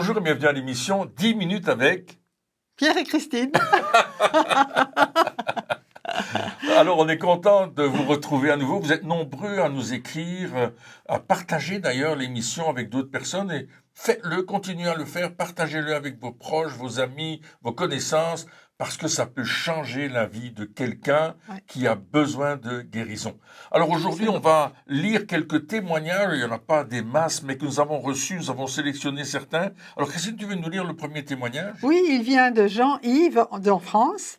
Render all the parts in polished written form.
Bonjour et bienvenue à l'émission 10 minutes avec Pierre et Christine. Alors, on est content de vous retrouver à nouveau. Vous êtes nombreux à nous écrire, à partager d'ailleurs l'émission avec d'autres personnes et faites-le, continuez à le faire, partagez-le avec vos proches, vos amis, vos connaissances, parce que ça peut changer la vie de quelqu'un qui a besoin de guérison. Alors aujourd'hui, on va lire quelques témoignages, il n'y en a pas des masses, mais que nous avons reçus, nous avons sélectionné certains. Alors Christine, tu veux nous lire le premier témoignage? Oui, il vient de Jean-Yves en France.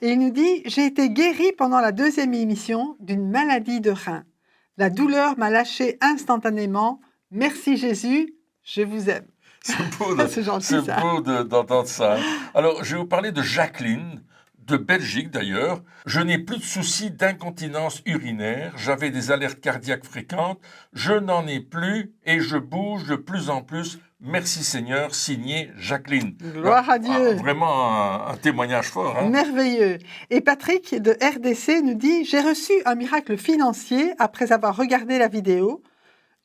Et il nous dit « J'ai été guéri pendant la 2e émission d'une maladie de rein. La douleur m'a lâché instantanément. Merci Jésus, je vous aime. » C'est beau, d'entendre ça. Alors, je vais vous parler de Jacqueline, de Belgique d'ailleurs. Je n'ai plus de soucis d'incontinence urinaire. J'avais des alertes cardiaques fréquentes. Je n'en ai plus et je bouge de plus en plus. Merci Seigneur, signé Jacqueline. Gloire à Dieu. Vraiment un témoignage fort. Hein? Merveilleux. Et Patrick de RDC nous dit « J'ai reçu un miracle financier après avoir regardé la vidéo.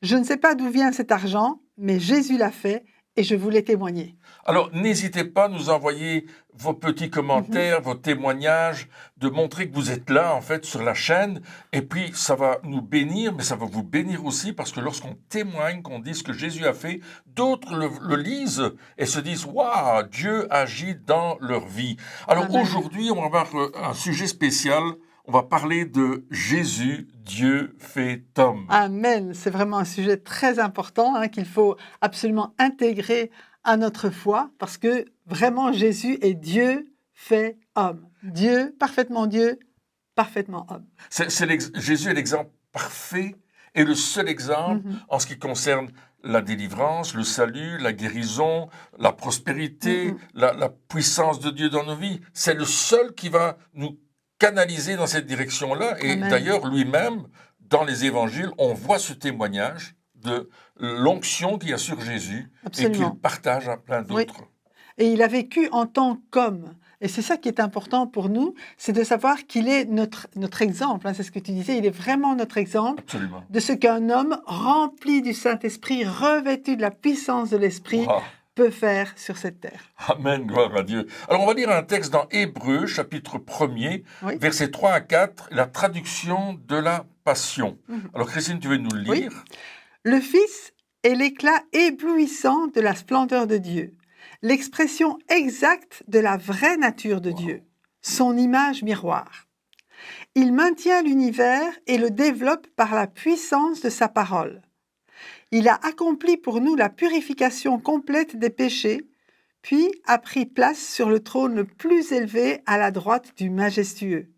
Je ne sais pas d'où vient cet argent, mais Jésus l'a fait. Et je voulais témoigner. » Alors, n'hésitez pas à nous envoyer vos petits commentaires, vos témoignages, de montrer que vous êtes là, en fait, sur la chaîne. Et puis, ça va nous bénir, mais ça va vous bénir aussi, parce que lorsqu'on témoigne, qu'on dit ce que Jésus a fait, d'autres le lisent et se disent « Waouh, Dieu agit dans leur vie. » Alors, aujourd'hui, on va avoir un sujet spécial. On va parler de Jésus, Dieu fait homme. Amen. C'est vraiment un sujet très important qu'il faut absolument intégrer à notre foi parce que vraiment Jésus est Dieu fait homme. Dieu, parfaitement homme. Jésus est l'exemple parfait et le seul exemple en ce qui concerne la délivrance, le salut, la guérison, la prospérité, la puissance de Dieu dans nos vies. C'est le seul qui va nous canalisé dans cette direction-là. Et d'ailleurs, lui-même, dans les évangiles, on voit ce témoignage de l'onction qu'il y a sur Jésus et qu'il partage à plein d'autres. Oui. Et il a vécu en tant qu'homme. Et c'est ça qui est important pour nous, c'est de savoir qu'il est notre exemple. C'est ce que tu disais, il est vraiment notre exemple de ce qu'un homme rempli du Saint-Esprit, revêtu de la puissance de l'Esprit, peut faire sur cette terre. Amen, gloire à Dieu. Alors, on va lire un texte dans Hébreux, chapitre 1er, versets 3 à 4, la traduction de la Passion. Alors, Christine, tu veux nous le lire? Oui. Le Fils est l'éclat éblouissant de la splendeur de Dieu, l'expression exacte de la vraie nature de Dieu, son image miroir. Il maintient l'univers et le développe par la puissance de sa parole. Il a accompli pour nous la purification complète des péchés, puis a pris place sur le trône le plus élevé à la droite du Majestueux.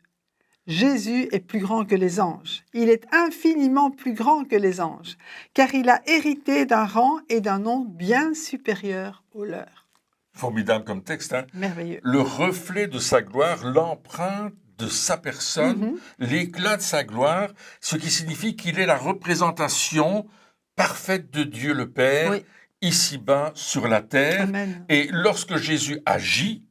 Jésus est plus grand que les anges. Il est infiniment plus grand que les anges, car il a hérité d'un rang et d'un nom bien supérieurs aux leurs. Formidable comme texte, hein? Merveilleux. Le reflet de sa gloire, l'empreinte de sa personne, l'éclat de sa gloire, ce qui signifie qu'il est la représentation parfaite de Dieu le Père, ici-bas sur la terre. Amen. Et lorsque Jésus agit,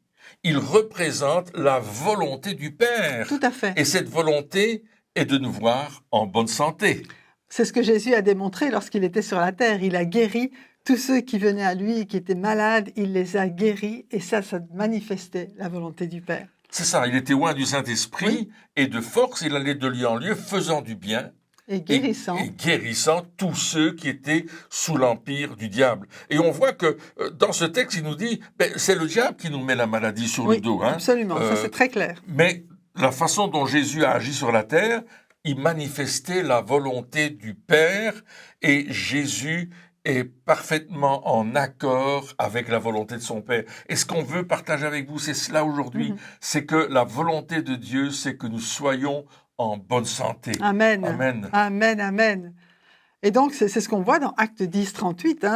il représente la volonté du Père. Tout à fait. Et cette volonté est de nous voir en bonne santé. C'est ce que Jésus a démontré lorsqu'il était sur la terre. Il a guéri tous ceux qui venaient à lui et qui étaient malades. Il les a guéris et ça manifestait la volonté du Père. C'est ça, il était loin du Saint-Esprit et de force, il allait de lieu en lieu, faisant du bien. Et guérissant tous ceux qui étaient sous l'empire du diable. Et on voit que dans ce texte, il nous dit, c'est le diable qui nous met la maladie sur le dos. Hein. Absolument, ça c'est très clair. Mais la façon dont Jésus a agi sur la terre, il manifestait la volonté du Père et Jésus est parfaitement en accord avec la volonté de son Père. Et ce qu'on veut partager avec vous, c'est cela aujourd'hui, c'est que la volonté de Dieu, c'est que nous soyons en bonne santé. Amen. Amen. Amen, amen. Et donc, c'est ce qu'on voit dans Acte 10, 38.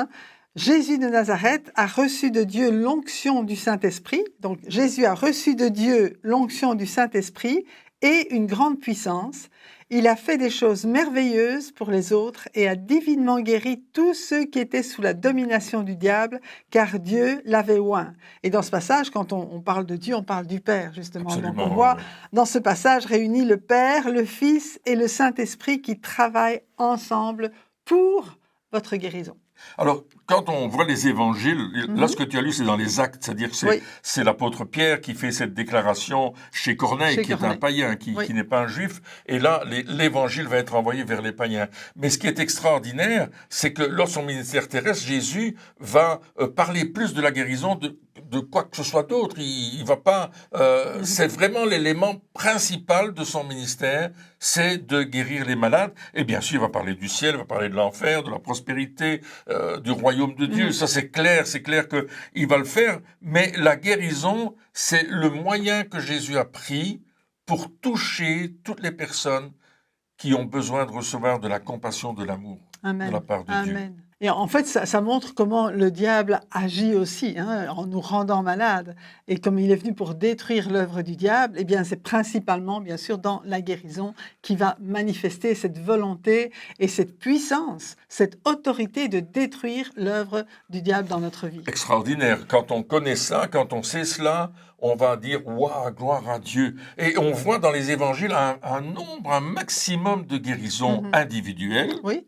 Jésus de Nazareth a reçu de Dieu l'onction du Saint-Esprit. Donc, Jésus a reçu de Dieu l'onction du Saint-Esprit et une grande puissance. Il a fait des choses merveilleuses pour les autres et a divinement guéri tous ceux qui étaient sous la domination du diable, car Dieu l'avait oint. Et dans ce passage, quand on parle de Dieu, on parle du Père, justement. Absolument, donc on voit dans ce passage réunis le Père, le Fils et le Saint-Esprit qui travaillent ensemble pour votre guérison. Alors, quand on voit les évangiles, là, ce que tu as lu, c'est dans les Actes, c'est-à-dire que Oui. c'est l'apôtre Pierre qui fait cette déclaration chez Corneille, Chez qui est un Corneille. païen, qui Oui. n'est pas un juif, et là, l'évangile va être envoyé vers les païens. Mais ce qui est extraordinaire, c'est que lors de son ministère terrestre, Jésus va parler plus de la guérison de quoi que ce soit d'autre. Il va pas... c'est vraiment l'élément principal de son ministère, c'est de guérir les malades. Et bien sûr, il va parler du ciel, il va parler de l'enfer, de la prospérité, du royaume de Dieu. Ça, c'est clair qu'il va le faire. Mais la guérison, c'est le moyen que Jésus a pris pour toucher toutes les personnes qui ont besoin de recevoir de la compassion, de l'amour Amen. de la part de Dieu. Amen. Et en fait, ça montre comment le diable agit aussi, en nous rendant malades. Et comme il est venu pour détruire l'œuvre du diable, eh bien, c'est principalement, bien sûr, dans la guérison qui va manifester cette volonté et cette puissance, cette autorité de détruire l'œuvre du diable dans notre vie. Extraordinaire. Quand on connaît ça, quand on sait cela, on va dire « Waouh, gloire à Dieu ». Et on voit dans les évangiles un maximum de guérisons individuelles Oui.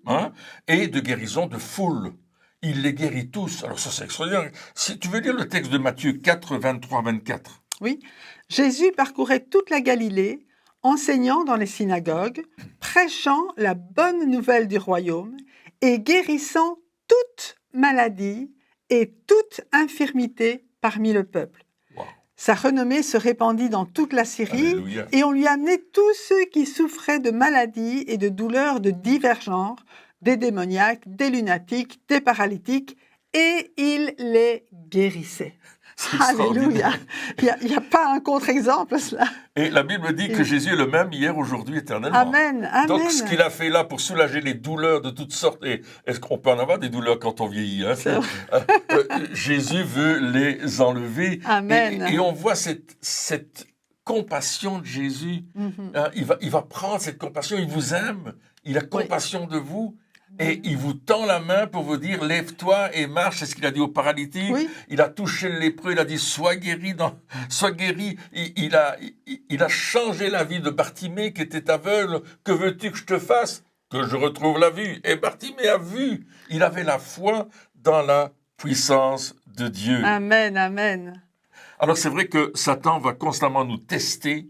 Et de guérisons de foule. Il les guérit tous. Alors ça, c'est extraordinaire. Si tu veux lire le texte de Matthieu 4, 23, 24. Oui. Jésus parcourait toute la Galilée, enseignant dans les synagogues, prêchant la bonne nouvelle du royaume et guérissant toute maladie et toute infirmité parmi le peuple. Wow. Sa renommée se répandit dans toute la Syrie. Alléluia. Et on lui amenait tous ceux qui souffraient de maladies et de douleurs de divers genres, des démoniaques, des lunatiques, des paralytiques, et il les guérissait. Alléluia. Il n'y a pas un contre-exemple à cela. Et la Bible dit que Jésus est le même hier, aujourd'hui, éternellement. Amen. Amen. Donc, ce qu'il a fait là pour soulager les douleurs de toutes sortes, et est-ce qu'on peut en avoir des douleurs quand on vieillit, Jésus veut les enlever. Amen. Et on voit cette compassion de Jésus. Il va prendre cette compassion, il vous aime, il a compassion de vous. Et il vous tend la main pour vous dire « Lève-toi et marche », c'est ce qu'il a dit au paralytique. Oui. Il a touché le lépreux, il a dit « Sois guéri ». Il a changé la vie de Bartimée qui était aveugle. « Que veux-tu que je te fasse ?»« Que je retrouve la vue ». Et Bartimée a vu. Il avait la foi dans la puissance de Dieu. Amen, amen. Alors c'est vrai que Satan va constamment nous tester.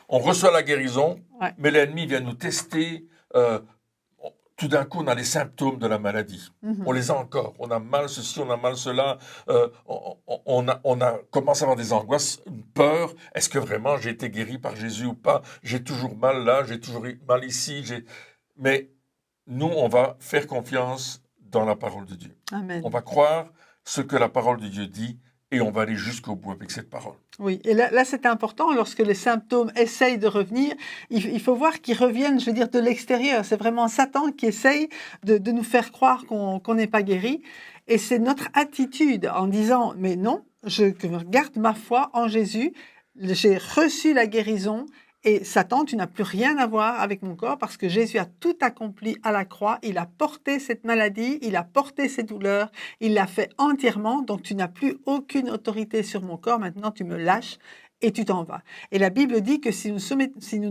On reçoit la guérison, mais l'ennemi vient nous tester. Tout d'un coup, on a les symptômes de la maladie. On les a encore. On a mal ceci, on a mal cela. On commence à avoir des angoisses, une peur. Est-ce que vraiment j'ai été guéri par Jésus ou pas? J'ai toujours mal là, j'ai toujours mal ici. Mais nous, on va faire confiance dans la parole de Dieu. Amen. On va croire ce que la parole de Dieu dit et on va aller jusqu'au bout avec cette parole. Oui, et là c'est important, lorsque les symptômes essayent de revenir, il faut voir qu'ils reviennent, je veux dire, de l'extérieur. C'est vraiment Satan qui essaye de nous faire croire qu'on n'est pas guéri. Et c'est notre attitude en disant, mais non, je garde ma foi en Jésus, j'ai reçu la guérison. Et Satan, tu n'as plus rien à voir avec mon corps parce que Jésus a tout accompli à la croix. Il a porté cette maladie, il a porté ces douleurs, il l'a fait entièrement. Donc tu n'as plus aucune autorité sur mon corps. Maintenant, tu me lâches et tu t'en vas. Et la Bible dit que si nous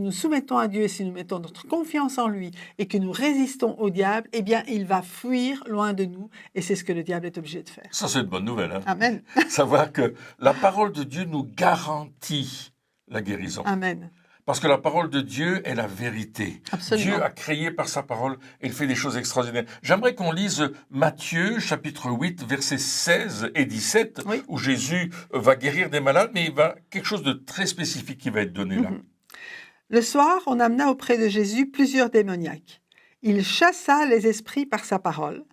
nous soumettons à Dieu, si nous mettons notre confiance en lui et que nous résistons au diable, eh bien, il va fuir loin de nous. Et c'est ce que le diable est obligé de faire. Ça, c'est une bonne nouvelle. Hein? Amen. Savoir que la parole de Dieu nous garantit la guérison. Amen. Parce que la parole de Dieu est la vérité. Absolument. Dieu a créé par sa parole et il fait des choses extraordinaires. J'aimerais qu'on lise Matthieu, chapitre 8, versets 16 et 17, oui. où Jésus va guérir des malades, mais il va quelque chose de très spécifique qui va être donné là. Le soir, on amena auprès de Jésus plusieurs démoniaques. Il chassa les esprits par sa parole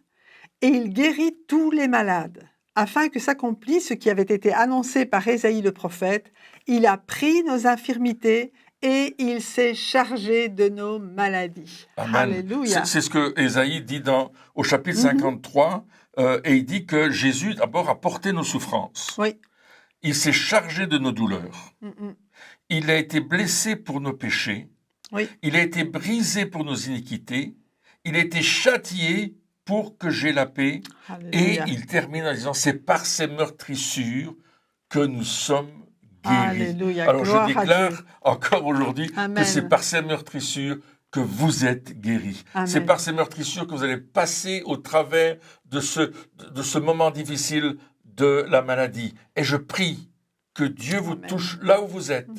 et il guérit tous les malades, afin que s'accomplisse ce qui avait été annoncé par Ésaïe le prophète. Il a pris nos infirmités et il s'est chargé de nos maladies. Amen. Alléluia. C'est ce que Ésaïe dit au chapitre 53, et il dit que Jésus d'abord a porté nos souffrances. Oui. Il s'est chargé de nos douleurs. Il a été blessé pour nos péchés. Oui. Il a été brisé pour nos iniquités. Il a été châtié pour que j'aie la paix. Alléluia. Et il termine en disant, c'est par ses meurtrissures que nous sommes guéris. Alléluia. Alors Gloire je à déclare Dieu. encore aujourd'hui Amen. que c'est par ses meurtrissures que vous êtes guéri. Amen. C'est par ces meurtrissures que vous allez passer au travers de ce moment difficile de la maladie. Et je prie que Dieu vous Amen. touche là où vous êtes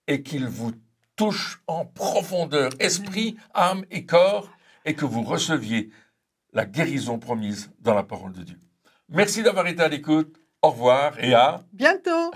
et qu'il vous touche en profondeur, esprit, âme et corps, et que vous receviez la guérison promise dans la parole de Dieu. Merci d'avoir été à l'écoute. Au revoir et à Bientôt.